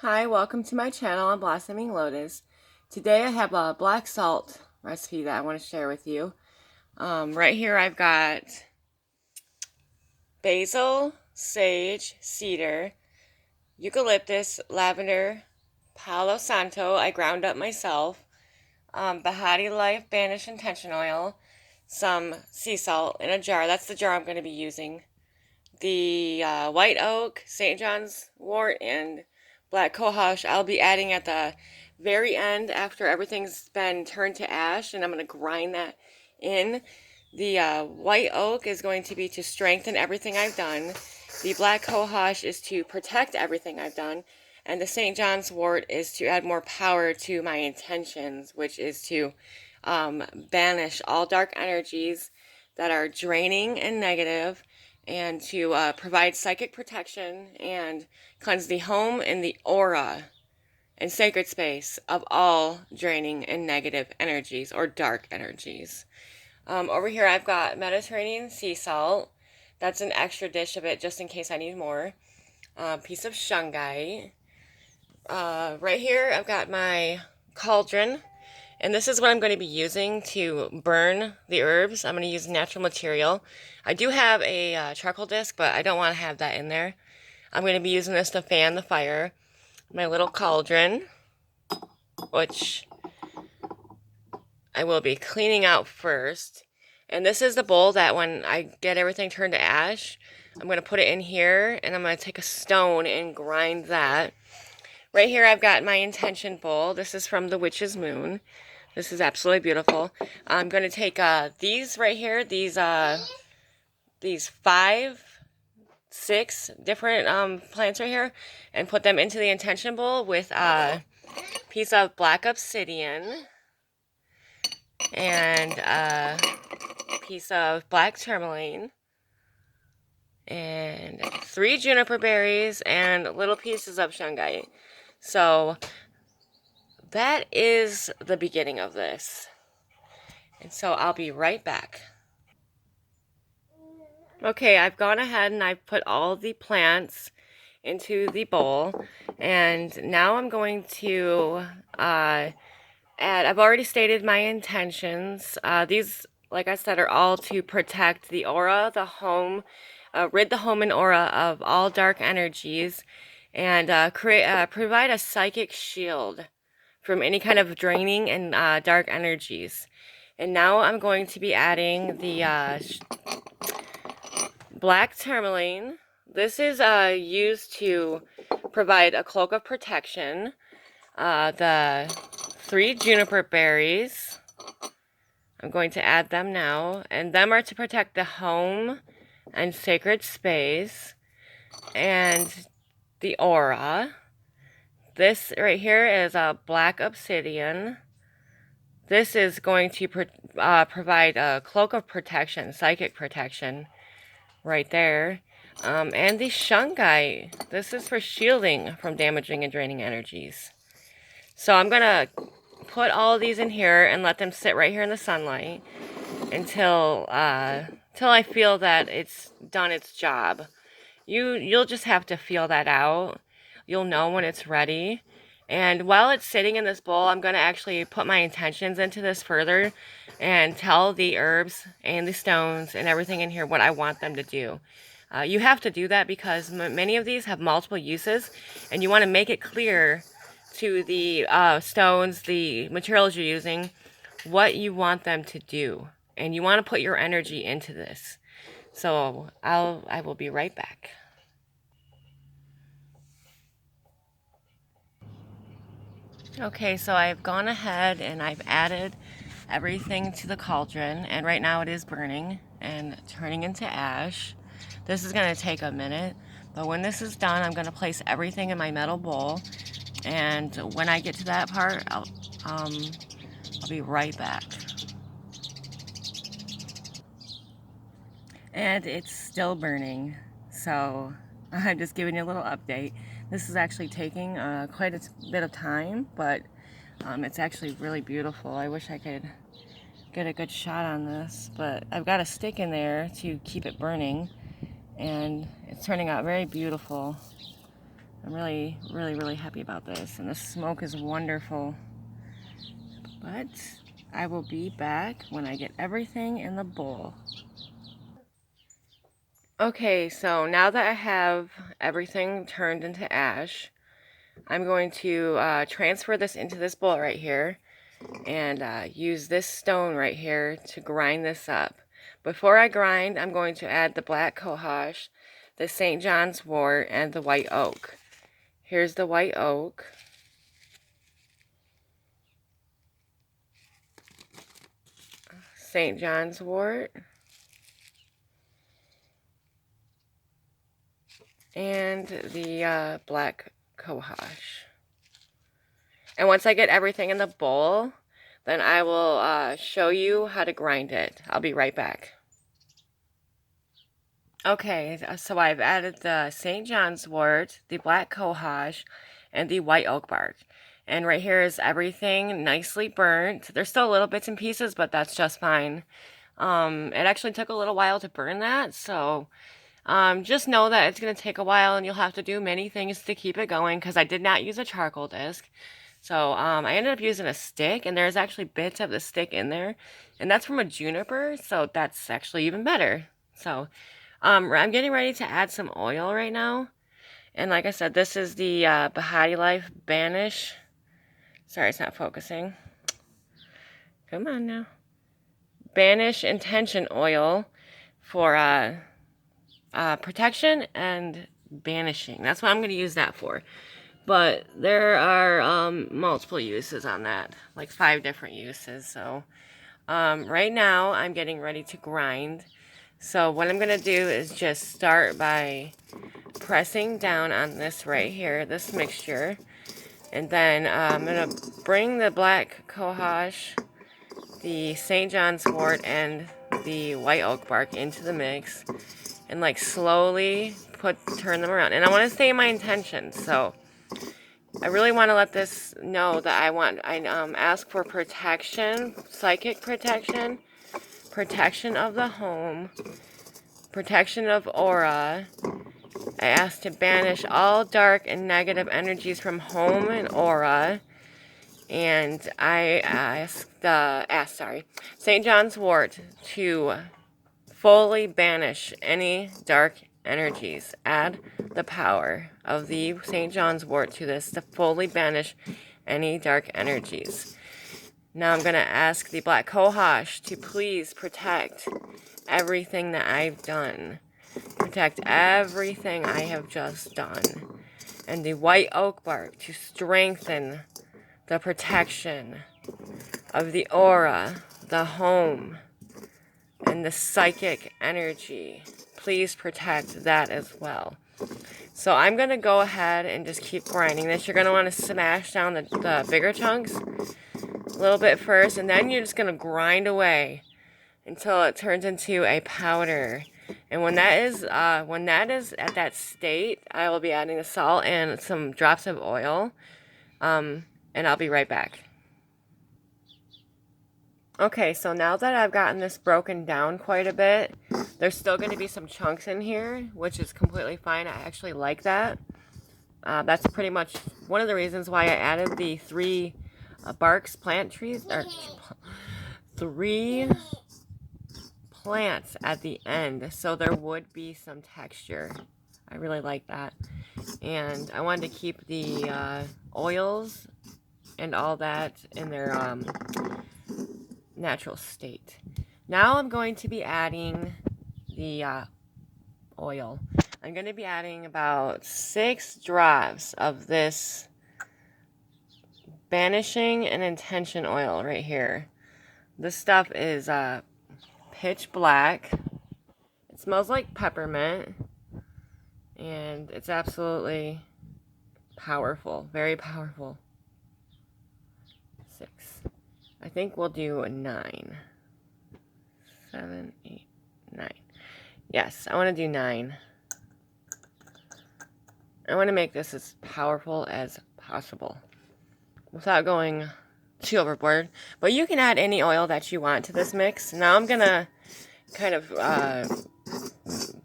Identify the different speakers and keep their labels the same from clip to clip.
Speaker 1: Hi, welcome to my channel on Blossoming Lotus. Today I have a black salt recipe that I want to share with you. Right here I've got basil, sage, cedar, eucalyptus, lavender, palo santo I ground up myself, Bahati Life Banish Intention Oil, some sea salt in a jar. That's the jar I'm going to be using. The white oak, St. John's wort, and black cohosh I'll be adding at the very end after everything's been turned to ash, and I'm going to grind that in. The white oak is going to be to strengthen everything I've done. The black cohosh is to protect everything I've done. And the St. John's wort is to add more power to my intentions, which is to banish all dark energies that are draining and negative, and to provide psychic protection and cleanse the home and the aura and sacred space of all draining and negative energies or dark energies. Over here I've got Mediterranean sea salt. That's an extra dish of it just in case I need more. Piece of shungite. Right here I've got my cauldron. And this is what I'm going to be using to burn the herbs. I'm going to use natural material. I do have a charcoal disc, but I don't want to have that in there. I'm going to be using this to fan the fire. My little cauldron, which I will be cleaning out first. And this is the bowl that when I get everything turned to ash, I'm going to put it in here, and I'm going to take a stone and grind that. Right here I've got my intention bowl. This is from the Witch's Moon. This is absolutely beautiful. I'm going to take these right here, these 5, 6 different plants right here, and put them into the intention bowl with a piece of black obsidian and a piece of black tourmaline and 3 juniper berries and little pieces of shungite. So that is the beginning of this. And so I'll be right back. Okay, I've gone ahead and I've put all the plants into the bowl, and now I'm going to I've already stated my intentions. These, like I said, are all to protect the aura, the home, rid the home and aura of all dark energies, and provide a psychic shield from any kind of draining and dark energies. And now I'm going to be adding the black tourmaline. This is used to provide a cloak of protection. The 3 juniper berries, I'm going to add them now, and them are to protect the home and sacred space and the aura. This right here is a black obsidian. This is going to provide a cloak of protection, psychic protection, right there. And the shungite, this is for shielding from damaging and draining energies. So I'm gonna put all of these in here and let them sit right here in the sunlight until I feel that it's done its job. You'll just have to feel that out. You'll know when it's ready. And while it's sitting in this bowl, I'm going to actually put my intentions into this further and tell the herbs and the stones and everything in here what I want them to do. You have to do that because many of these have multiple uses, and you want to make it clear to the stones, the materials you're using, what you want them to do. And you want to put your energy into this. So I will be right back. Okay, so I've gone ahead and I've added everything to the cauldron, and right now it is burning and turning into ash. This is going to take a minute, but when this is done, I'm going to place everything in my metal bowl, and when I get to that part, I'll be right back. And it's still burning, so I'm just giving you a little update. This is actually taking quite a bit of time, but it's actually really beautiful. I wish I could get a good shot on this, but I've got a stick in there to keep it burning, and it's turning out very beautiful. I'm really, really, really happy about this. And the smoke is wonderful. But I will be back when I get everything in the bowl. Okay, so now that I have everything turned into ash, I'm going to transfer this into this bowl right here and use this stone right here to grind this up. Before I grind, I'm going to add the black cohosh, the St. John's wort, and the white oak. Here's the white oak. St. John's wort. And the black cohosh. And once I get everything in the bowl, then I will show you how to grind it. I'll be right back. Okay, so I've added the St. John's wort, the black cohosh, and the white oak bark. And right here is everything nicely burnt. There's still little bits and pieces, but that's just fine. It actually took a little while to burn that, so just know that it's going to take a while and you'll have to do many things to keep it going because I did not use a charcoal disc. So I ended up using a stick, and there's actually bits of the stick in there, and that's from a juniper, so that's actually even better. So I'm getting ready to add some oil right now, and like I said, this is the Bahati Life Banish. Sorry, it's not focusing. Come on now. Banish Intention Oil for protection and banishing. That's what I'm going to use that for. But there are multiple uses on that, like 5 different uses. So right now I'm getting ready to grind. So what I'm going to do is just start by pressing down on this right here, this mixture. And then I'm going to bring the black cohosh, the St. John's wort, and the white oak bark into the mix. And like slowly turn them around. And I want to say my intention. So I really want to let this know that I ask for protection, psychic protection, protection of the home, protection of aura. I ask to banish all dark and negative energies from home and aura. And I ask St. John's wort to fully banish any dark energies. Add the power of the St. John's wort to this to fully banish any dark energies. Now I'm going to ask the black cohosh to please protect everything that I've done. Protect everything I have just done. And the white oak bark to strengthen the protection of the aura, the home, and the psychic energy. Please protect that as well. So I'm going to go ahead and just keep grinding this. You're going to want to smash down the bigger chunks a little bit first, and then you're just going to grind away until it turns into a powder. And when that is at that state, I will be adding the salt and some drops of oil, and I'll be right back. Okay, so now that I've gotten this broken down quite a bit, there's still going to be some chunks in here, which is completely fine. I actually like that. That's pretty much one of the reasons why I added the 3 plant trees, or 3 plants at the end, so there would be some texture. I really like that. And I wanted to keep the oils and all that in their natural state. Now I'm going to be adding the oil. I'm going to be adding about 6 drops of this Banishing and Intention oil right here. This stuff is pitch black. It smells like peppermint, and it's absolutely powerful, very powerful. 6. I think we'll do a 9. 7, 8, 9. Yes, I want to do 9. I want to make this as powerful as possible without going too overboard. But you can add any oil that you want to this mix. Now I'm going to kind of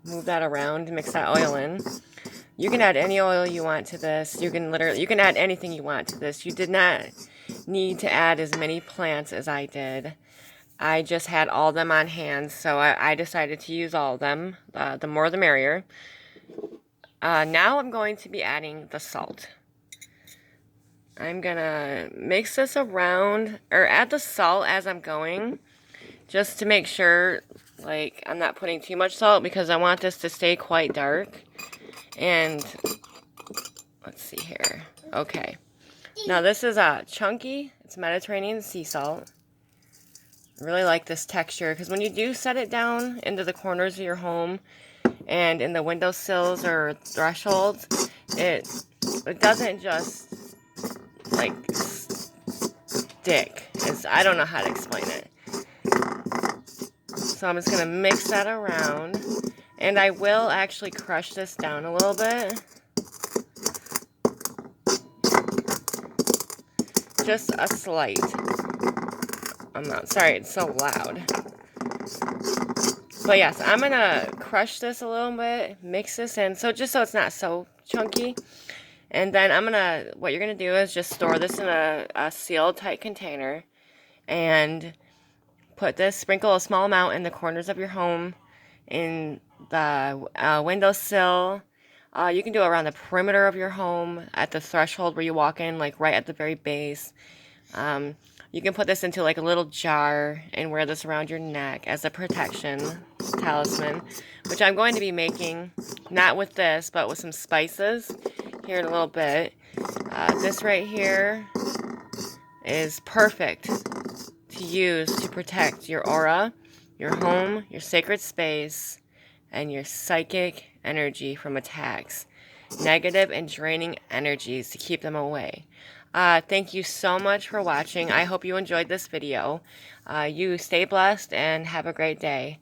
Speaker 1: move that around, mix that oil in. You can add any oil you want to this. You can add anything you want to this. You did not need to add as many plants as I did. I just had all of them on hand, so I decided to use all of them. The more the merrier. Now I'm going to be adding the salt. I'm gonna mix this around, or add the salt as I'm going, just to make sure, like, I'm not putting too much salt, because I want this to stay quite dark. And let's see here. Okay. Now this is chunky. It's Mediterranean sea salt. I really like this texture, because when you do set it down into the corners of your home and in the windowsills or thresholds, it doesn't just like stick. I don't know how to explain it. So I'm just gonna mix that around, and I will actually crush this down a little bit. Just a slight amount. Sorry, it's so loud. But yes, I'm gonna crush this a little bit, mix this in, so just so it's not so chunky. And then what you're gonna do is just store this in a sealed tight container, and sprinkle a small amount in the corners of your home, in the windowsill. You can do it around the perimeter of your home, at the threshold where you walk in, like right at the very base. You can put this into like a little jar and wear this around your neck as a protection talisman, which I'm going to be making, not with this, but with some spices here in a little bit. This right here is perfect to use to protect your aura, your home, your sacred space, and your psychic energy from attacks, negative and draining energies, to keep them away. Thank you so much for watching. I hope you enjoyed this video. You stay blessed and have a great day.